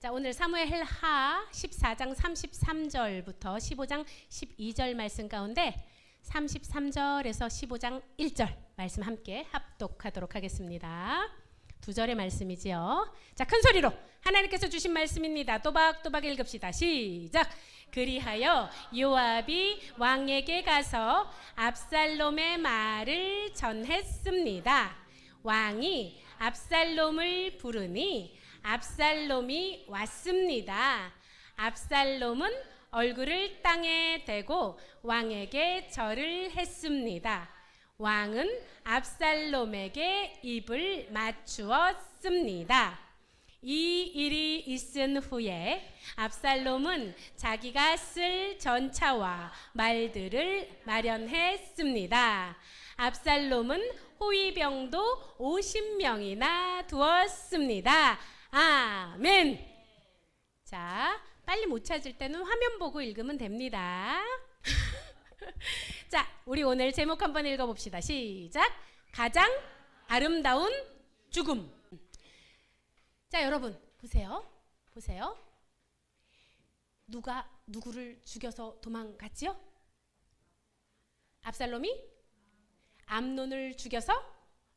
자, 오늘 사무엘하 14장 33절부터 15장 12절 말씀 가운데 33절에서 15장 1절 말씀 함께 합독하도록 하겠습니다. 두 절의 말씀이지요. 자, 큰 소리로 하나님께서 주신 말씀입니다. 또박또박 읽읍시다. 시작. 그리하여 요압이 왕에게 가서 압살롬의 말을 전했습니다. 왕이 압살롬을 부르니 압살롬이 왔습니다. 압살롬은 얼굴을 땅에 대고 왕에게 절을 했습니다. 왕은 압살롬에게 입을 맞추었습니다. 이 일이 있은 후에 압살롬은 자기가 쓸 전차와 말들을 마련했습니다. 압살롬은 호위병도 50명이나 두었습니다. 아멘. 자, 빨리 못 찾을 때는 화면 보고 읽으면 됩니다. 자, 우리 오늘 제목 한번 읽어봅시다. 시작. 가장 아름다운 죽음. 자, 여러분 보세요. 보세요. 누가 누구를 죽여서 도망갔지요? 압살롬이 암논을 죽여서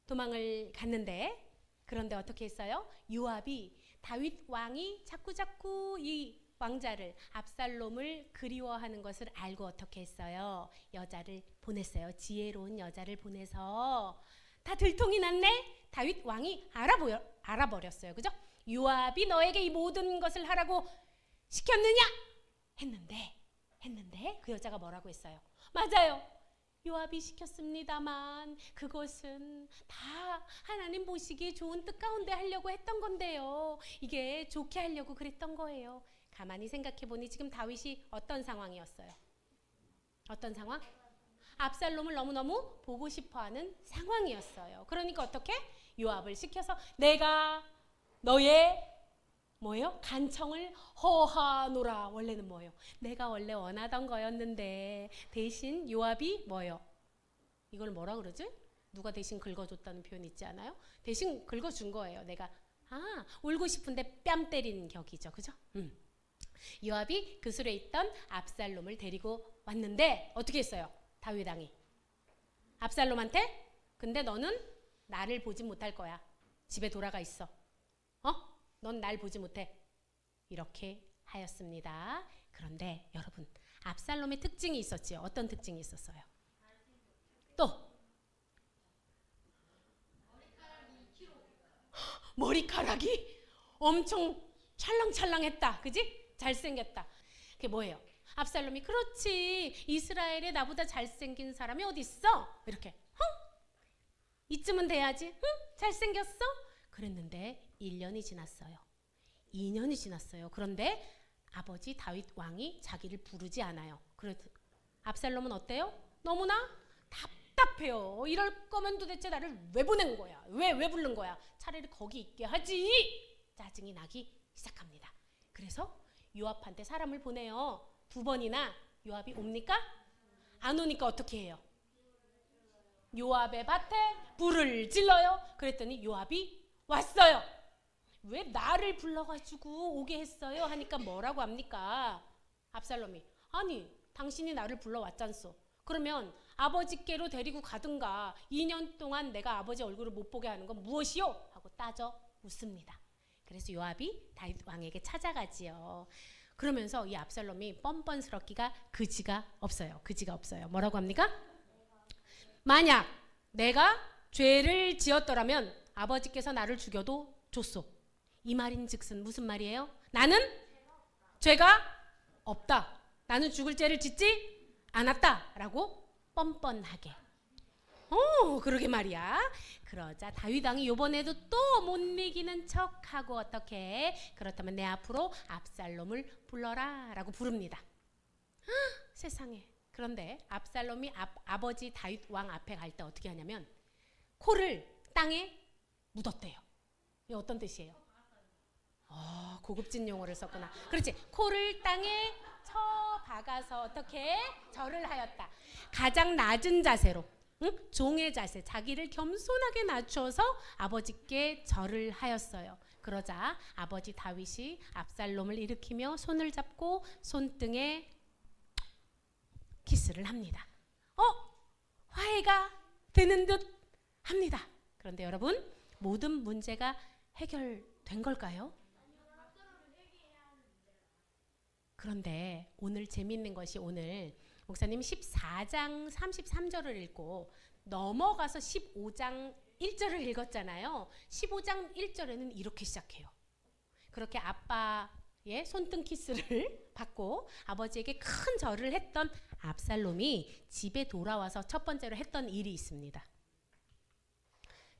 도망을 갔는데, 그런데 어떻게 했어요? 요압이 다윗 왕이 자꾸 이 왕자를 압살롬을 그리워하는 것을 알고 어떻게 했어요? 여자를 보냈어요. 지혜로운 여자를 보내서 다 들통이 났네? 다윗 왕이 알아버렸어요. 그죠? 요압이 너에게 이 모든 것을 하라고 시켰느냐? 했는데 그 여자가 뭐라고 했어요? 맞아요. 요압이 시켰습니다만 그것은 다 하나님 보시기에 좋은 뜻 가운데 하려고 했던 건데요. 이게 좋게 하려고 그랬던 거예요. 가만히 생각해보니 지금 다윗이 어떤 상황이었어요? 어떤 상황? 압살롬을 너무너무 보고 싶어하는 상황이었어요. 그러니까 어떻게? 요압을 시켜서 내가 너의 뭐예요? 간청을 허하노라. 원래는 뭐예요? 내가 원래 원하던 거였는데 대신 요압이 뭐예요? 이걸 뭐라 그러지? 누가 대신 긁어줬다는 표현 있지 않아요? 대신 긁어준 거예요. 내가 울고 싶은데 뺨 때리는 격이죠. 그죠? 요압이 그 술에 있던 압살롬을 데리고 왔는데 어떻게 했어요? 다윗 왕이 압살롬한테 근데 너는 나를 보지 못할 거야. 집에 돌아가 있어. 넌 날 보지 못해. 이렇게 하였습니다. 그런데 여러분, 압살롬의 특징이 있었지요. 어떤 특징이 있었어요? 또 머리카락이 엄청 찰랑찰랑했다. 그지? 잘생겼다. 그게 뭐예요? 압살롬이 그렇지, 이스라엘에 나보다 잘생긴 사람이 어디 있어? 이렇게 이쯤은 돼야지. 잘생겼어? 그랬는데 1년이 지났어요. 2년이 지났어요. 그런데 아버지 다윗 왕이 자기를 부르지 않아요. 그래도 압살롬은 어때요? 너무나 답답해요. 이럴 거면 도대체 나를 왜 보낸 거야? 왜 부른 거야? 차라리 거기 있게 하지. 짜증이 나기 시작합니다. 그래서 요압한테 사람을 보내요. 2번이나 요압이 옵니까? 안 오니까 어떻게 해요? 요압의 밭에 불을 질러요. 그랬더니 요압이 왔어요. 왜 나를 불러가지고 오게 했어요? 하니까 뭐라고 합니까? 압살롬이 아니 당신이 나를 불러왔잖소. 그러면 아버지께로 데리고 가든가 2년 동안 내가 아버지 얼굴을 못 보게 하는 건 무엇이요? 하고 따져 묻습니다. 그래서 요압이 다윗 왕에게 찾아가지요. 그러면서 이 압살롬이 뻔뻔스럽기가 그지가 없어요. 뭐라고 합니까? 만약 내가 죄를 지었더라면 아버지께서 나를 죽여도 좋소. 이 말인즉슨 무슨 말이에요? 나는 죄가 없다. 나는 죽을 죄를 짓지 않았다. 라고 뻔뻔하게. 그러게 말이야. 그러자 다윗 왕이 요번에도 또 못 이기는 척하고 어떻게? 그렇다면 내 앞으로 압살롬을 불러라. 라고 부릅니다. 세상에. 그런데 압살롬이 아버지 다윗 왕 앞에 갈 때 어떻게 하냐면 코를 땅에 묻었대요. 이게 어떤 뜻이에요? 고급진 용어를 썼구나. 그렇지. 코를 땅에 쳐박아서 어떻게? 절을 하였다. 가장 낮은 자세로, 종의 자세, 자기를 겸손하게 낮춰서 아버지께 절을 하였어요. 그러자 아버지 다윗이 압살롬을 일으키며 손을 잡고 손등에 키스를 합니다. 화해가 되는 듯 합니다. 그런데 여러분, 모든 문제가 해결된 걸까요? 그런데 오늘 재미있는 것이, 오늘 목사님 14장 33절을 읽고 넘어가서 15장 1절을 읽었잖아요. 15장 1절에는 이렇게 시작해요. 그렇게 아빠의 손등 키스를 받고 아버지에게 큰 절을 했던 압살롬이 집에 돌아와서 첫 번째로 했던 일이 있습니다.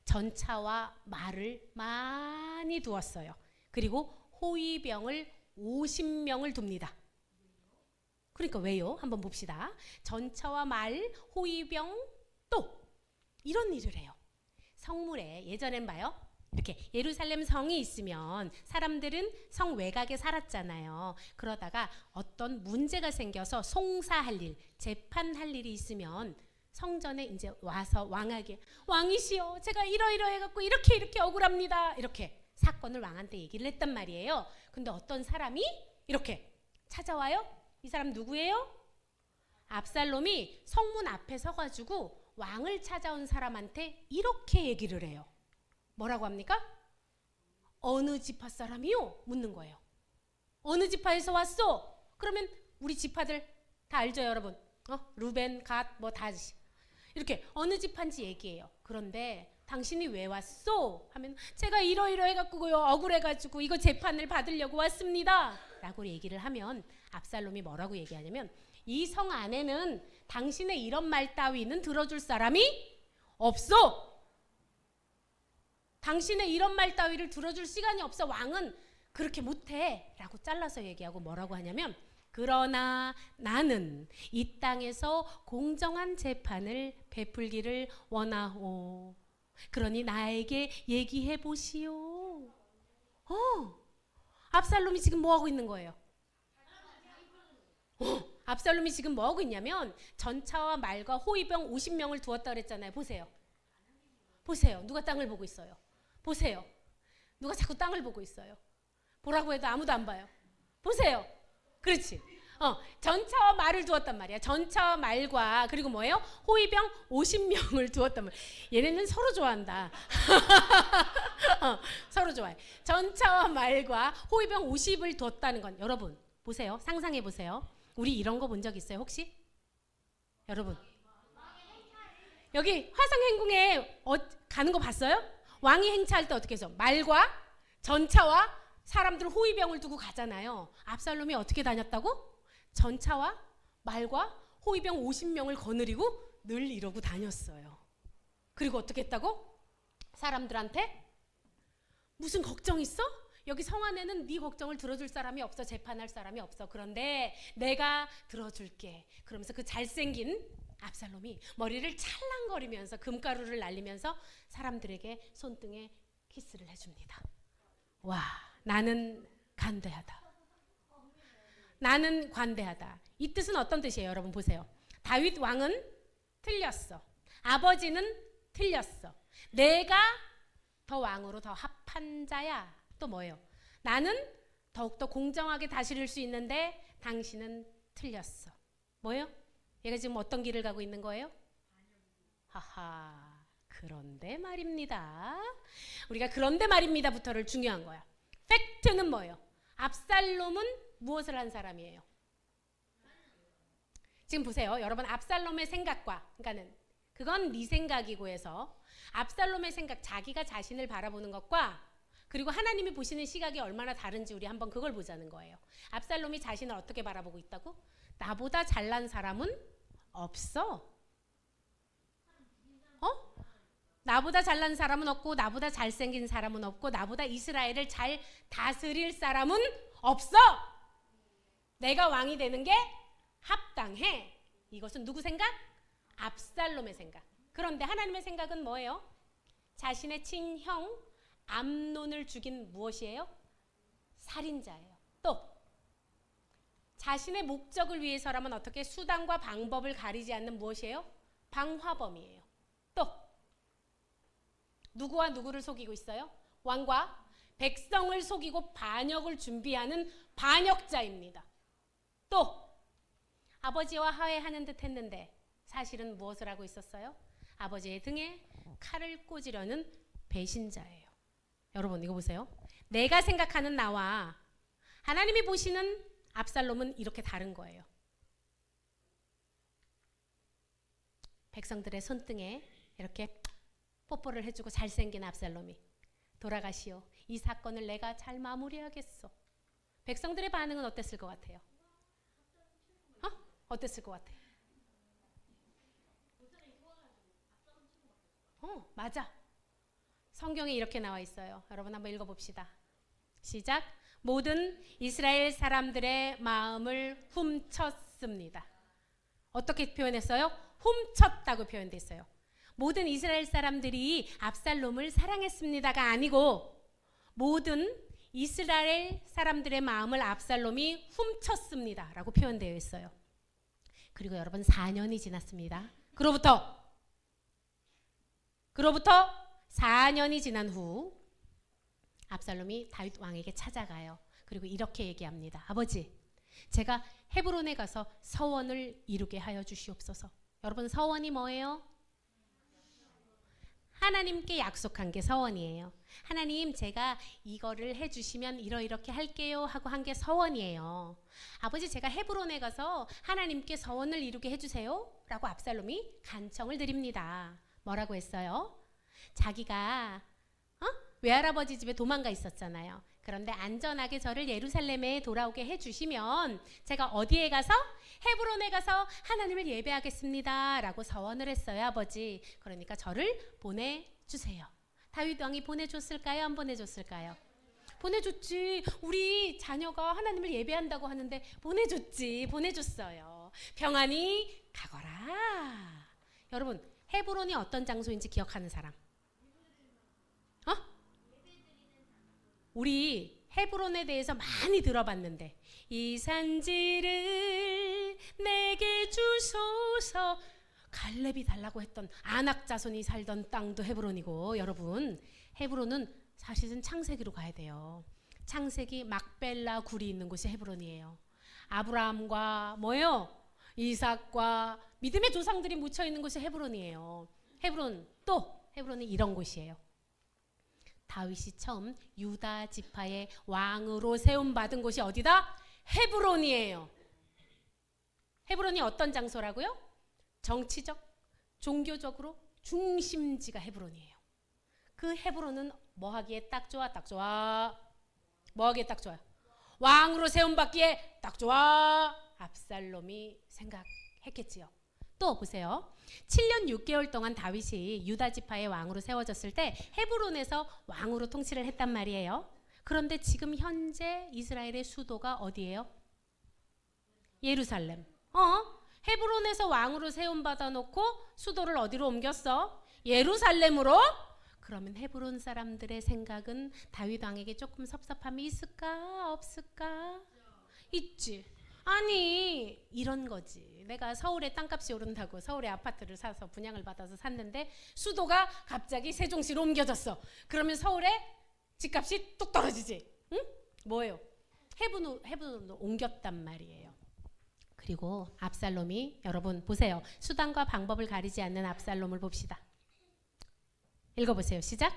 전차와 말을 많이 두었어요. 그리고 호위병을 50명을 둡니다. 그러니까 왜요? 한번 봅시다. 전차와 말, 호위병, 또 이런 일을 해요. 성물에 예전엔 봐요. 이렇게 예루살렘 성이 있으면 사람들은 성 외곽에 살았잖아요. 그러다가 어떤 문제가 생겨서 송사할 일, 재판할 일이 있으면 성전에 이제 와서 왕에게, 왕이시여, 제가 이러이러해갖고 이렇게 억울합니다. 이렇게 사건을 왕한테 얘기를 했단 말이에요. 근데 어떤 사람이 이렇게 찾아와요. 이 사람 누구예요? 압살롬이 성문 앞에 서가지고 왕을 찾아온 사람한테 이렇게 얘기를 해요. 뭐라고 합니까? 어느 지파 사람이요? 묻는 거예요. 어느 지파에서 왔어? 그러면 우리 지파들 다 알죠, 여러분? 루벤, 갓, 뭐 다 이렇게 어느 지파인지 얘기해요. 그런데 당신이 왜 왔어? 하면 제가 이러이러해갖고요, 억울해가지고 이거 재판을 받으려고 왔습니다 라고 얘기를 하면 압살롬이 뭐라고 얘기하냐면, 이 성 안에는 당신의 이런 말 따위는 들어줄 사람이 없어. 당신의 이런 말 따위를 들어줄 시간이 없어. 왕은 그렇게 못해 라고 잘라서 얘기하고 뭐라고 하냐면, 그러나 나는 이 땅에서 공정한 재판을 베풀기를 원하오. 그러니 나에게 얘기해 보시오. 압살롬이 지금 뭐 하고 있는 거예요? 압살롬이 지금 뭐 하고 있냐면, 전차와 말과 호위병 50명을 두었다 그랬잖아요. 보세요. 보세요. 누가 땅을 보고 있어요? 보세요. 누가 자꾸 땅을 보고 있어요? 보라고 해도 아무도 안 봐요. 보세요. 그렇지. 전차와 말을 두었단 말이야. 전차와 말과, 그리고 뭐예요? 호위병 50명을 두었단 말이야. 얘네는 서로 좋아한다. 서로 좋아해. 전차와 말과 호위병 50을 두었다는 건, 여러분 보세요. 상상해 보세요. 우리 이런 거 본 적 있어요, 혹시? 여러분, 여기 화성행궁에 가는 거 봤어요? 왕이 행차할 때 어떻게 해서 말과 전차와 사람들 호위병을 두고 가잖아요. 압살롬이 어떻게 다녔다고? 전차와 말과 호위병 50명을 거느리고 늘 이러고 다녔어요. 그리고 어떻게 했다고? 사람들한테 무슨 걱정 있어? 여기 성 안에는 네 걱정을 들어줄 사람이 없어. 재판할 사람이 없어. 그런데 내가 들어줄게. 그러면서 그 잘생긴 압살롬이 머리를 찰랑거리면서 금가루를 날리면서 사람들에게 손등에 키스를 해줍니다. 와, 나는 간대하다. 나는 관대하다. 이 뜻은 어떤 뜻이에요? 여러분 보세요. 다윗 왕은 틀렸어. 아버지는 틀렸어. 내가 더 왕으로 더 합한 자야. 또 뭐예요? 나는 더욱더 공정하게 다스릴 수 있는데 당신은 틀렸어. 뭐예요? 얘가 지금 어떤 길을 가고 있는 거예요? 하하, 그런데 말입니다. 우리가 그런데 말입니다부터를 중요한 거야. 팩트는 뭐예요? 압살롬은 무엇을 한 사람이에요? 지금 보세요. 여러분, 압살롬의 생각과, 그러니까는 그건 네 생각이고 해서 압살롬의 생각, 자기가 자신을 바라보는 것과 그리고 하나님이 보시는 시각이 얼마나 다른지 우리 한번 그걸 보자는 거예요. 압살롬이 자신을 어떻게 바라보고 있다고? 나보다 잘난 사람은 없어. 나보다 잘난 사람은 없고, 나보다 잘생긴 사람은 없고, 나보다 이스라엘을 잘 다스릴 사람은 없어. 내가 왕이 되는 게 합당해. 이것은 누구 생각? 압살롬의 생각. 그런데 하나님의 생각은 뭐예요? 자신의 친형 암논을 죽인 무엇이에요? 살인자예요. 또 자신의 목적을 위해서라면 어떻게 수단과 방법을 가리지 않는 무엇이에요? 방화범이에요. 또 누구와 누구를 속이고 있어요? 왕과 백성을 속이고 반역을 준비하는 반역자입니다. 또 아버지와 화해하는 듯 했는데 사실은 무엇을 하고 있었어요? 아버지의 등에 칼을 꽂으려는 배신자예요. 여러분 이거 보세요. 내가 생각하는 나와 하나님이 보시는 압살롬은 이렇게 다른 거예요. 백성들의 손등에 이렇게 뽀뽀를 해주고 잘생긴 압살롬이 돌아가시오. 이 사건을 내가 잘 마무리하겠어. 백성들의 반응은 어땠을 것 같아요? 어땠을 것 같아요? 맞아. 성경에 이렇게 나와 있어요. 여러분 한번 읽어봅시다. 시작. 모든 이스라엘 사람들의 마음을 훔쳤습니다. 어떻게 표현했어요? 훔쳤다고 표현됐어요. 모든 이스라엘 사람들이 압살롬을 사랑했습니다가 아니고 모든 이스라엘 사람들의 마음을 압살롬이 훔쳤습니다 라고 표현되어 있어요. 그리고 여러분 4년이 지났습니다. 그로부터 4년이 지난 후 압살롬이 다윗 왕에게 찾아가요. 그리고 이렇게 얘기합니다. 아버지, 제가 헤브론에 가서 서원을 이루게 하여 주시옵소서. 여러분 서원이 뭐예요? 하나님께 약속한 게 서원이에요. 하나님 제가 이거를 해주시면 이렇게 할게요 하고 한 게 서원이에요. 아버지 제가 헤브론에 가서 하나님께 서원을 이루게 해주세요 라고 압살롬이 간청을 드립니다. 뭐라고 했어요? 자기가 외할아버지 집에 도망가 있었잖아요. 그런데 안전하게 저를 예루살렘에 돌아오게 해주시면 제가 어디에 가서? 헤브론에 가서 하나님을 예배하겠습니다 라고 서원을 했어요. 아버지 그러니까 저를 보내주세요. 다윗 왕이 보내줬을까요? 안 보내줬을까요? 보내줬지. 우리 자녀가 하나님을 예배한다고 하는데 보내줬어요. 평안히 가거라. 여러분 헤브론이 어떤 장소인지 기억하는 사람? 우리 헤브론에 대해서 많이 들어봤는데 이 산지를 내게 주소서. 갈렙이 달라고 했던 아낙 자손이 살던 땅도 헤브론이고, 여러분 헤브론은 사실은 창세기로 가야 돼요. 창세기 막벨라 굴이 있는 곳이 헤브론이에요. 아브라함과 뭐예요? 이삭과 믿음의 조상들이 묻혀 있는 곳이 헤브론이에요. 헤브론이 이런 곳이에요. 다윗이 처음 유다 지파의 왕으로 세움 받은 곳이 어디다? 헤브론이에요. 헤브론이 어떤 장소라고요? 정치적, 종교적으로 중심지가 헤브론이에요. 그 헤브론은 뭐 하기에 딱 좋아? 뭐 하기에 딱 좋아요? 왕으로 세움 받기에 딱 좋아. 압살롬이 생각했겠지요. 또 보세요. 7년 6개월 동안 다윗이 유다 지파의 왕으로 세워졌을 때 헤브론에서 왕으로 통치를 했단 말이에요. 그런데 지금 현재 이스라엘의 수도가 어디예요? 예루살렘. 헤브론에서 왕으로 세움 받아놓고 수도를 어디로 옮겼어? 예루살렘으로? 그러면 헤브론 사람들의 생각은 다윗 왕에게 조금 섭섭함이 있을까? 없을까? 있지. 아니 이런 거지. 내가 서울에 땅값이 오른다고 서울에 아파트를 사서 분양을 받아서 샀는데 수도가 갑자기 세종시로 옮겨졌어. 그러면 서울에 집값이 뚝 떨어지지. 응? 뭐예요? 헤브론으로 옮겼단 말이에요. 그리고 압살롬이, 여러분 보세요. 수단과 방법을 가리지 않는 압살롬을 봅시다. 읽어보세요. 시작.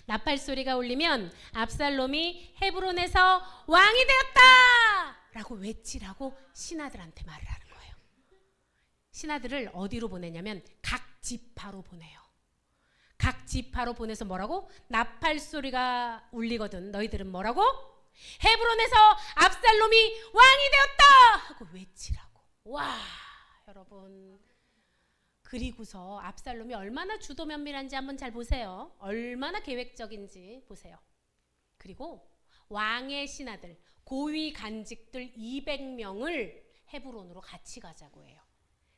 나팔 소리가 울리면 압살롬이 헤브론에서 왕이 되었다! 라고 외치라고 신하들한테 말을 하는 거예요. 신하들을 어디로 보내냐면 각 지파로 보내요. 각 지파로 보내서 뭐라고? 나팔 소리가 울리거든. 너희들은 뭐라고? 헤브론에서 압살롬이 왕이 되었다! 하고 외치라고. 와, 여러분. 그리고서 압살롬이 얼마나 주도 면밀한지 한번 잘 보세요. 얼마나 계획적인지 보세요. 그리고 왕의 신하들, 고위 간직들 200명을 헤브론으로 같이 가자고 해요.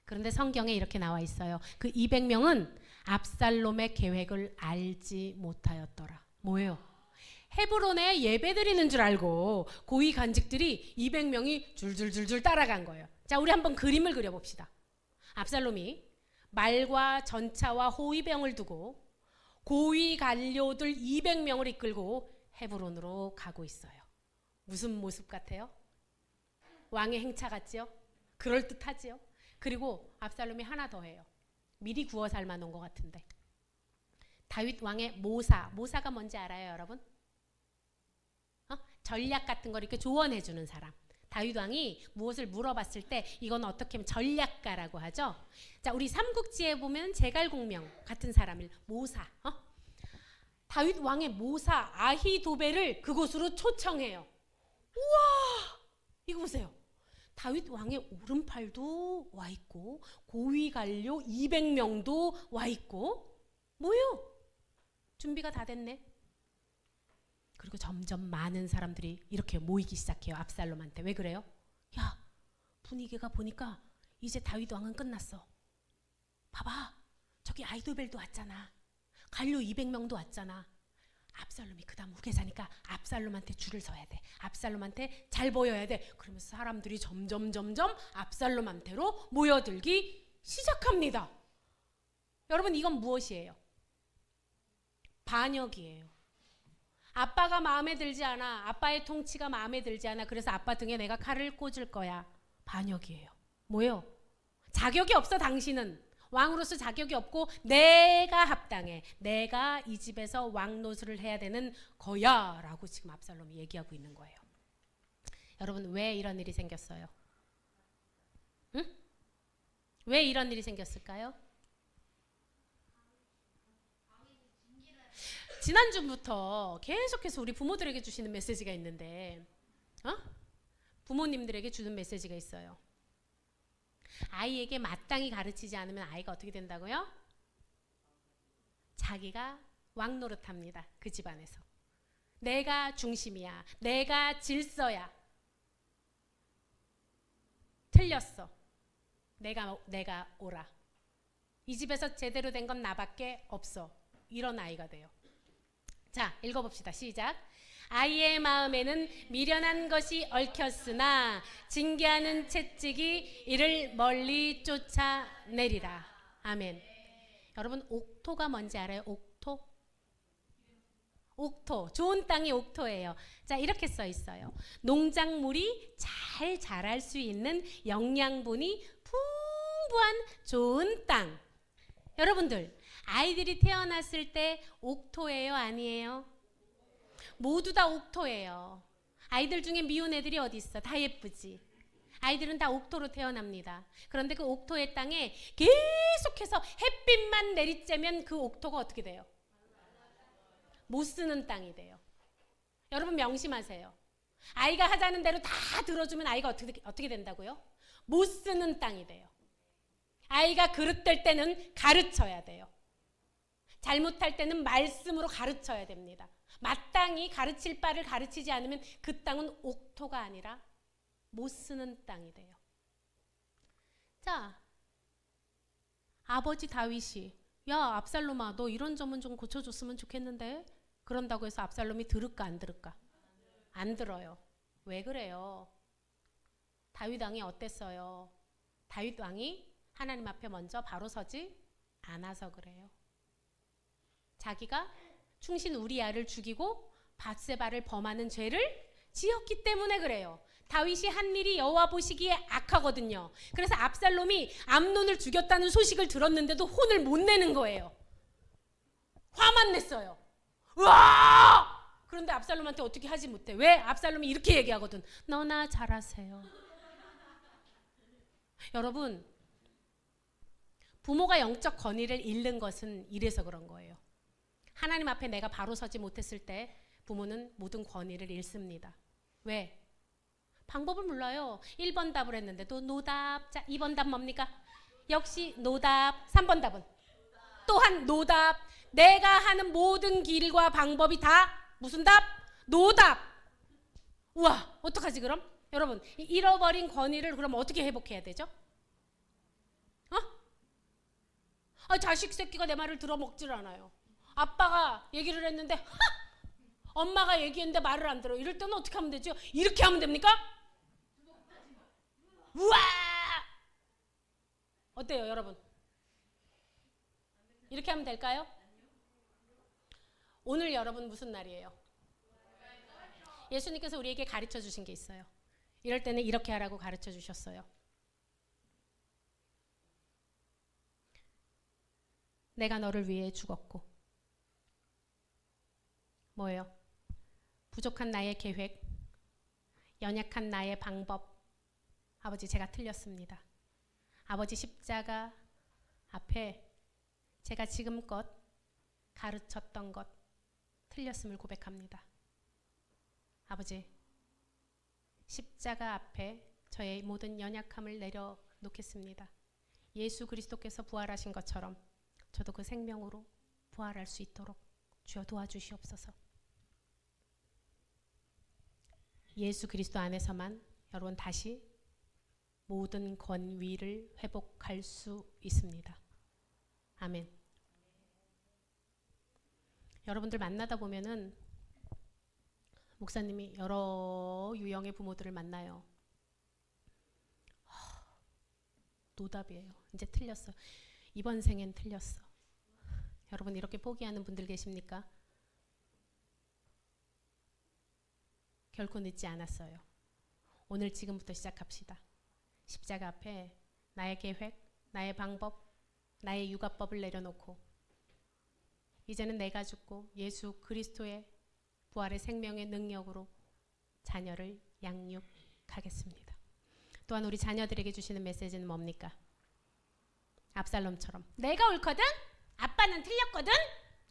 그런데 성경에 이렇게 나와 있어요. 그 200명은 압살롬의 계획을 알지 못하였더라. 뭐예요? 헤브론에 예배드리는 줄 알고 고위 간직들이 200명이 줄줄줄줄 따라간 거예요. 자, 우리 한번 그림을 그려봅시다. 압살롬이 말과 전차와 호위병을 두고 고위 관료들 200명을 이끌고 헤브론으로 가고 있어요. 무슨 모습 같아요? 왕의 행차 같지요? 그럴듯하지요? 그리고 압살롬이 하나 더 해요. 미리 구워 삶아 놓은 것 같은데. 다윗 왕의 모사가 뭔지 알아요, 여러분? 전략 같은 걸 이렇게 조언해 주는 사람. 다윗 왕이 무엇을 물어봤을 때 이건 어떻게 하면 전략가라고 하죠. 자, 우리 삼국지에 보면 제갈공명 같은 사람을 모사. 다윗 왕의 모사 아히도벨을 그곳으로 초청해요. 우와, 이거 보세요. 다윗 왕의 오른팔도 와 있고 고위 관료 200명도 와 있고 뭐요? 준비가 다 됐네. 그리고 점점 많은 사람들이 이렇게 모이기 시작해요. 압살롬한테. 왜 그래요? 야, 분위기가 보니까 이제 다윗 왕은 끝났어. 봐봐, 저기 아히도벨도 왔잖아. 관료 200명도 왔잖아. 압살롬이 그 다음 후계자니까 압살롬한테 줄을 서야 돼. 압살롬한테 잘 보여야 돼. 그러면서 사람들이 점점 압살롬한테로 모여들기 시작합니다. 여러분, 이건 무엇이에요? 반역이에요. 아빠가 마음에 들지 않아. 아빠의 통치가 마음에 들지 않아. 그래서 아빠 등에 내가 칼을 꽂을 거야. 반역이에요. 뭐요? 자격이 없어. 당신은 왕으로서 자격이 없고 내가 합당해. 내가 이 집에서 왕 노릇을 해야 되는 거야 라고 지금 압살롬이 얘기하고 있는 거예요. 여러분, 왜 이런 일이 생겼어요? 응? 왜 이런 일이 생겼을까요? 지난주부터 계속해서 우리 부모들에게 주시는 메시지가 있는데 부모님들에게 주는 메시지가 있어요. 아이에게 마땅히 가르치지 않으면 아이가 어떻게 된다고요? 자기가 왕 노릇합니다. 그 집안에서. 내가 중심이야. 내가 질서야. 틀렸어. 내가 옳아. 이 집에서 제대로 된 건 나밖에 없어. 이런 아이가 돼요. 자, 읽어봅시다. 시작. 아이의 마음에는 미련한 것이 얽혔으나 징계하는 채찍이 이를 멀리 쫓아내리라. 아멘. 여러분, 옥토가 뭔지 알아요? 옥토? 옥토. 좋은 땅이 옥토예요. 자, 이렇게 써 있어요. 농작물이 잘 자랄 수 있는 영양분이 풍부한 좋은 땅. 여러분들, 아이들이 태어났을 때 옥토예요? 아니에요? 모두 다 옥토예요. 아이들 중에 미운 애들이 어디 있어? 다 예쁘지? 아이들은 다 옥토로 태어납니다. 그런데 그 옥토의 땅에 계속해서 햇빛만 내리쬐면 그 옥토가 어떻게 돼요? 못 쓰는 땅이 돼요. 여러분, 명심하세요. 아이가 하자는 대로 다 들어주면 아이가 어떻게 된다고요? 못 쓰는 땅이 돼요. 아이가 그릇될 때는 가르쳐야 돼요. 잘못할 때는 말씀으로 가르쳐야 됩니다. 마땅히 가르칠 바를 가르치지 않으면 그 땅은 옥토가 아니라 못 쓰는 땅이 돼요. 자, 아버지 다윗이 야, 압살롬아, 너 이런 점은 좀 고쳐줬으면 좋겠는데, 그런다고 해서 압살롬이 들을까 안 들을까? 안 들어요. 왜 그래요? 다윗 왕이 어땠어요? 다윗 왕이 하나님 앞에 먼저 바로 서지 않아서 그래요. 자기가 충신 우리아를 죽이고 밧세바를 범하는 죄를 지었기 때문에 그래요. 다윗이 한 일이 여호와 보시기에 악하거든요. 그래서 압살롬이 암논을 죽였다는 소식을 들었는데도 혼을 못 내는 거예요. 화만 냈어요. 으아! 그런데 압살롬한테 어떻게 하지 못해. 왜? 압살롬이 이렇게 얘기하거든. 너나 잘하세요. 여러분, 부모가 영적 권위를 잃는 것은 이래서 그런 거예요. 하나님 앞에 내가 바로 서지 못했을 때 부모는 모든 권위를 잃습니다. 왜? 방법을 몰라요. 1번 답을 했는데 또 노답. 자, 2번 답 뭡니까? 역시 노답. 3번 답은? 또한 노답. 내가 하는 모든 길과 방법이 다 무슨 답? 노답. 우와, 어떡하지 그럼? 여러분, 잃어버린 권위를 그럼 어떻게 회복해야 되죠? 자식 새끼가 내 말을 들어먹질 않아요. 아빠가 얘기를 했는데 엄마가 얘기했는데 말을 안 들어. 이럴 때는 어떻게 하면 되죠? 이렇게 하면 됩니까? 우와! 어때요, 여러분? 이렇게 하면 될까요? 오늘 여러분 무슨 날이에요? 예수님께서 우리에게 가르쳐 주신 게 있어요. 이럴 때는 이렇게 하라고 가르쳐 주셨어요. 내가 너를 위해 죽었고, 뭐예요? 부족한 나의 계획, 연약한 나의 방법, 아버지 제가 틀렸습니다. 아버지 십자가 앞에 제가 지금껏 가르쳤던 것 틀렸음을 고백합니다. 아버지, 십자가 앞에 저의 모든 연약함을 내려놓겠습니다. 예수 그리스도께서 부활하신 것처럼 저도 그 생명으로 부활할 수 있도록 주여 도와주시옵소서. 예수 그리스도 안에서만 여러분 다시 모든 권위를 회복할 수 있습니다. 아멘. 여러분들 만나다 보면은 목사님이 여러 유형의 부모들을 만나요. 노답이에요. 이제 틀렸어. 이번 생엔 틀렸어. 여러분 이렇게 포기하는 분들 계십니까? 결코 늦지 않았어요. 오늘 지금부터 시작합시다. 십자가 앞에 나의 계획, 나의 방법, 나의 육아법을 내려놓고 이제는 내가 죽고 예수 그리스도의 부활의 생명의 능력으로 자녀를 양육하겠습니다. 또한 우리 자녀들에게 주시는 메시지는 뭡니까? 압살롬처럼 내가 옳거든? 아빠는 틀렸거든?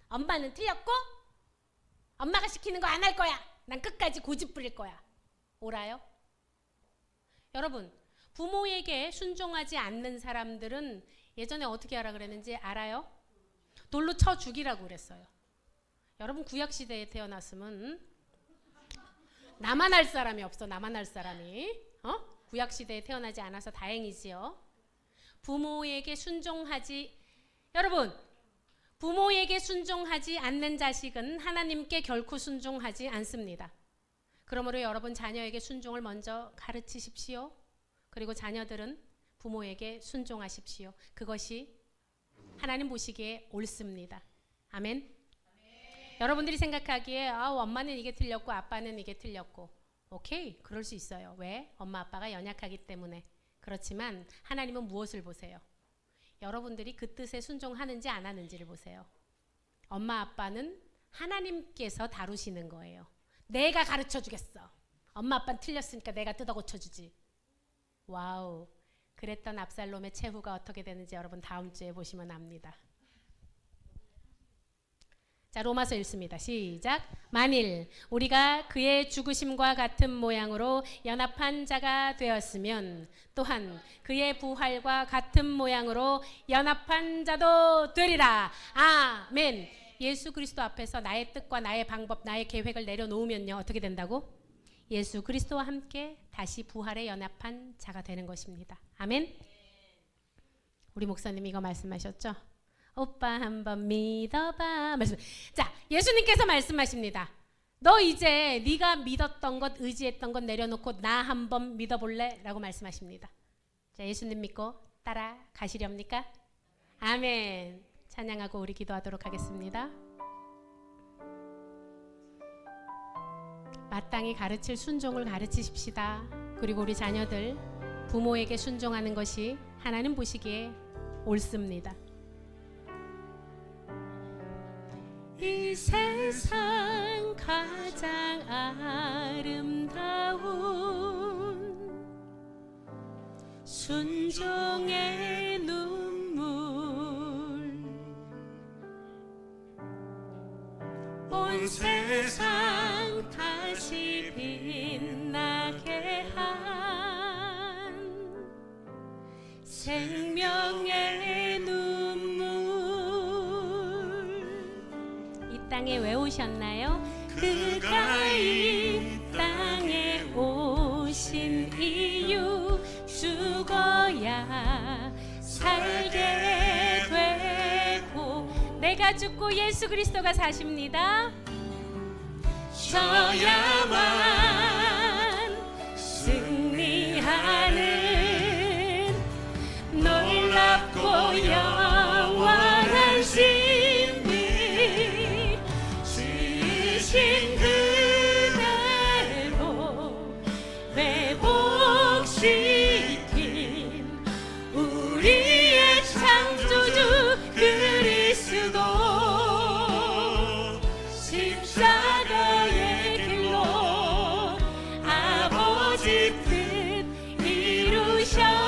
엄마는 틀렸고 엄마가 시키는 거 안 할 거야. 난 끝까지 고집 부릴 거야. 옳아요? 여러분 부모에게 순종하지 않는 사람들은 예전에 어떻게 하라 그랬는지 알아요? 돌로 쳐 죽이라고 그랬어요. 여러분 구약시대에 태어났으면 나만 할 사람이 없어. 나만 할 사람이. 구약시대에 태어나지 않아서 다행이지요. 부모에게 순종하지 여러분 부모에게 순종하지 않는 자식은 하나님께 결코 순종하지 않습니다. 그러므로 여러분 자녀에게 순종을 먼저 가르치십시오. 그리고 자녀들은 부모에게 순종하십시오. 그것이 하나님 보시기에 옳습니다. 아멘. 여러분들이 생각하기에 엄마는 이게 틀렸고 아빠는 이게 틀렸고 오케이 그럴 수 있어요. 왜? 엄마 아빠가 연약하기 때문에. 그렇지만 하나님은 무엇을 보세요? 여러분들이 그 뜻에 순종하는지 안 하는지를 보세요. 엄마 아빠는 하나님께서 다루시는 거예요. 내가 가르쳐 주겠어. 엄마 아빠는 틀렸으니까 내가 뜯어 고쳐주지. 와우. 그랬던 압살롬의 최후가 어떻게 되는지 여러분 다음 주에 보시면 압니다. 자, 로마서 읽습니다. 시작. 만일 우리가 그의 죽으심과 같은 모양으로 연합한 자가 되었으면 또한 그의 부활과 같은 모양으로 연합한 자도 되리라. 아멘. 예수 그리스도 앞에서 나의 뜻과 나의 방법, 나의 계획을 내려놓으면요. 어떻게 된다고? 예수 그리스도와 함께 다시 부활에 연합한 자가 되는 것입니다. 아멘. 우리 목사님이 이거 말씀하셨죠? 오빠 한번 믿어봐. 자, 예수님께서 말씀하십니다. 너 이제 네가 믿었던 것, 의지했던 것 내려놓고 나 한번 믿어볼래? 라고 말씀하십니다. 자, 예수님 믿고 따라가시렵니까? 아멘. 찬양하고 우리 기도하도록 하겠습니다. 마땅히 가르칠 순종을 가르치십시다. 그리고 우리 자녀들 부모에게 순종하는 것이 하나님 보시기에 옳습니다. 이 세상 가장 아름다운 순종의 눈물 온 세상 다시 빛나게 한 생명의 눈물 이 땅에 왜 오셨나요? 그가 이 땅에 오신 이유 죽어야 살게 되고 내가 죽고 예수 그리스도가 사십니다. 져야만 승리하는 놀랍고 영원한 신비 주신 그대로 싶듯 이루셨네.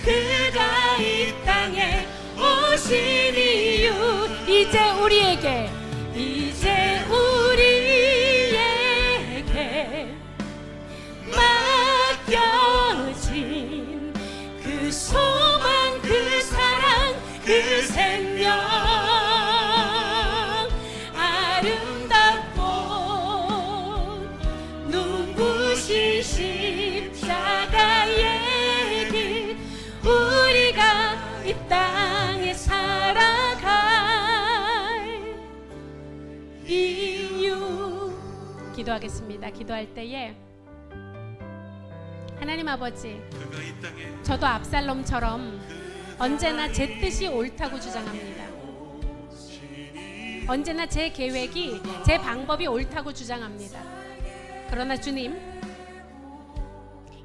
그가 이 땅에 오신 이유 이제 우리에게 맡겨진 그 소망, 그 사랑, 그 생명, 아름답고 눈부신 십자가의 길, 우리가 이 땅에 살아갈 이유. 기도하겠습니다. 기도할 때에 하나님 아버지, 저도 압살롬처럼 언제나 제 뜻이 옳다고 주장합니다. 언제나 제 계획이, 제 방법이 옳다고 주장합니다. 그러나 주님,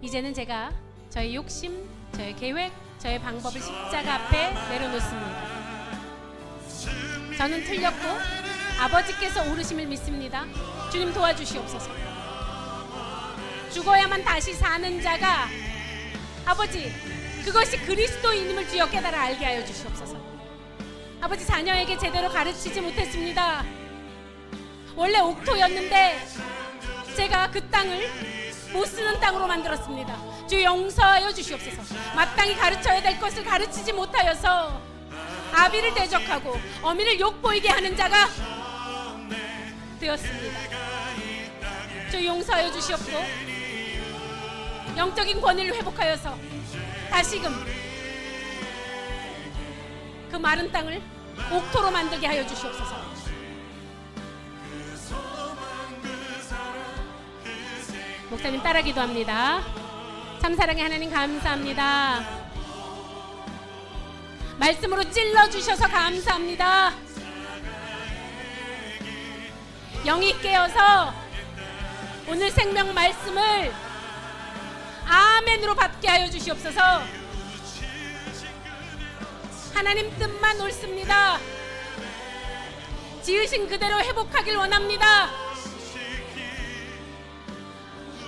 이제는 제가 저의 욕심, 저의 계획, 저의 방법을 십자가 앞에 내려놓습니다. 저는 틀렸고 아버지께서 옳으심을 믿습니다. 주님 도와주시옵소서. 죽어야만 다시 사는 자가, 아버지, 그것이 그리스도인임을 주여 깨달아 알게 하여 주시옵소서. 아버지, 자녀에게 제대로 가르치지 못했습니다. 원래 옥토였는데 제가 그 땅을 못 쓰는 땅으로 만들었습니다. 주 용서하여 주시옵소서. 마땅히 가르쳐야 될 것을 가르치지 못하여서 아비를 대적하고 어미를 욕보이게 하는 자가 되었습니다. 주 용서하여 주시옵고 영적인 권위를 회복하여서 다시금 그 마른 땅을 옥토로 만들게 하여 주시옵소서. 목사님 따라 기도합니다. 참사랑의 하나님 감사합니다. 말씀으로 찔러주셔서 감사합니다. 영이 깨어서 오늘 생명 말씀을 아멘으로 받게 하여 주시옵소서. 하나님 뜻만 옳습니다. 지으신 그대로 회복하길 원합니다.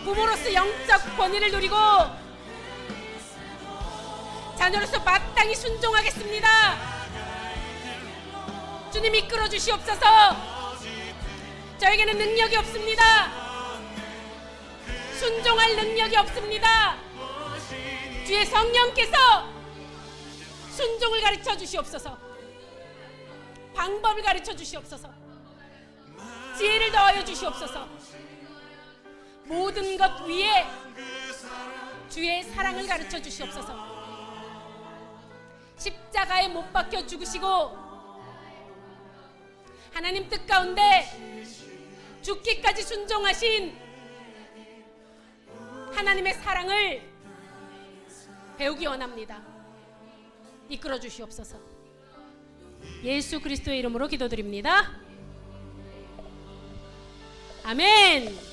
부모로서 영적 권위를 누리고 자녀로서 마땅히 순종하겠습니다. 주님 이끌어 주시옵소서. 저에게는 능력이 없습니다. 순종할 능력이 없습니다. 주의 성령께서 순종을 가르쳐 주시옵소서. 방법을 가르쳐 주시옵소서. 지혜를 더하여 주시옵소서. 모든 것 위에 주의 사랑을 가르쳐 주시옵소서. 십자가에 못 박혀 죽으시고 하나님 뜻 가운데 죽기까지 순종하신 하나님의 사랑을 배우기 원합니다. 이끌어 주시옵소서. 예수 그리스도의 이름으로 기도드립니다. 아멘.